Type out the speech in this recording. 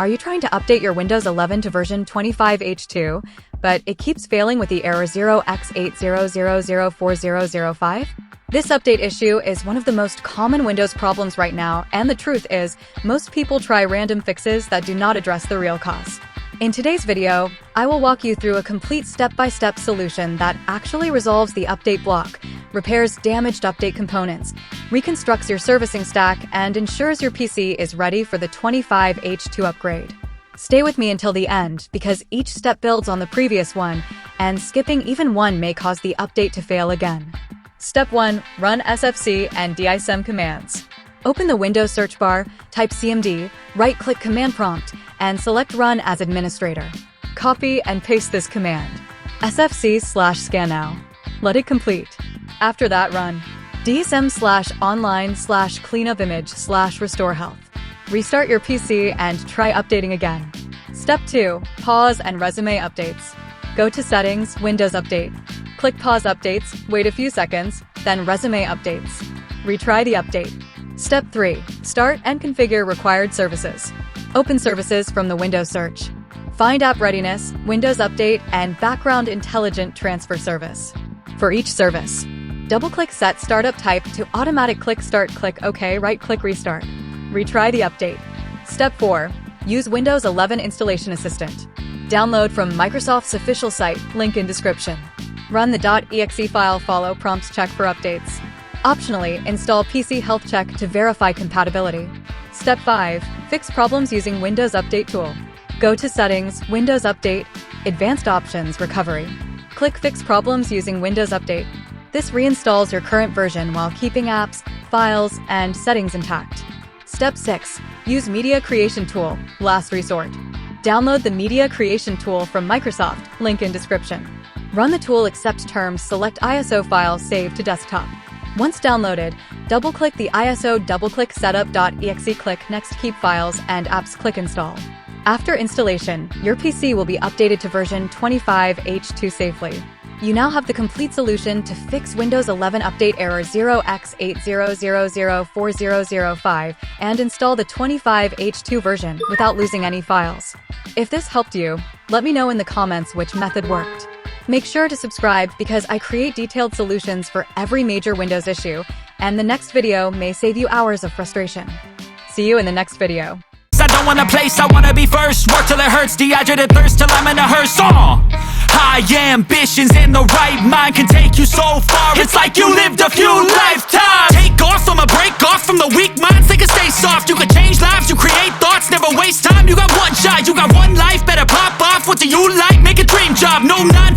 Are you trying to update your Windows 11 to version 25H2, but it keeps failing with the error 0x80004005? This update issue is one of the most common Windows problems right now, and the truth is, most people try random fixes that do not address the real cause. In today's video, I will walk you through a complete step-by-step solution that actually resolves the update block, repairs damaged update components, reconstructs your servicing stack, and ensures your PC is ready for the 25H2 upgrade. Stay with me until the end, because each step builds on the previous one, and skipping even one may cause the update to fail again. Step 1. Run SFC and DISM commands. Open the Windows search bar, type CMD, right-click Command Prompt, and select Run as administrator. Copy and paste this command. SFC/scan now. Let it complete. After that, run DISM/online/cleanupimage/restore health. Restart your PC and try updating again. Step 2. Pause and resume updates. Go to Settings, Windows Update. Click Pause Updates, wait a few seconds, then Resume Updates. Retry the update. Step 3. Start and configure required services. Open services from the Windows search. Find App Readiness, Windows Update, and Background Intelligent Transfer Service. For each service, double-click Set Startup Type to automatic click Start, click OK, right-click Restart. Retry the update. Step 4. Use Windows 11 Installation Assistant. Download from Microsoft's official site, link in description. Run the .exe file, follow prompts, check for updates. Optionally, install PC Health Check to verify compatibility. Step 5. Fix problems using Windows Update tool. Go to Settings, Windows Update, Advanced Options, Recovery. Click Fix Problems using Windows Update. This reinstalls your current version while keeping apps, files, and settings intact. Step 6. Use Media Creation Tool, last resort. Download the Media Creation Tool from Microsoft, link in description. Run the tool, accept terms, select ISO file, save to desktop. Once downloaded, double-click the ISO, double-click setup.exe, click Next, keep files and apps, click Install. After installation, your PC will be updated to version 25H2 safely. You now have the complete solution to fix Windows 11 update error 0x80004005 and install the 25H2 version without losing any files. If this helped you, let me know in the comments which method worked. Make sure to subscribe because I create detailed solutions for every major Windows issue, and the next video may save you hours of frustration. See you in the next video. I don't want a place, I wanna be first. Work till it hurts, dehydrated thirst till I'm in a hearse. High ambitions and the right mind can take you so far. It's like you lived a few lifetimes. Take off from a break off from the weak minds. They can stay soft, you can change lives, you create thoughts. Never waste time, you got one shot, you got one life. Better pop off, what do you like? Make a dream job, no 9-5.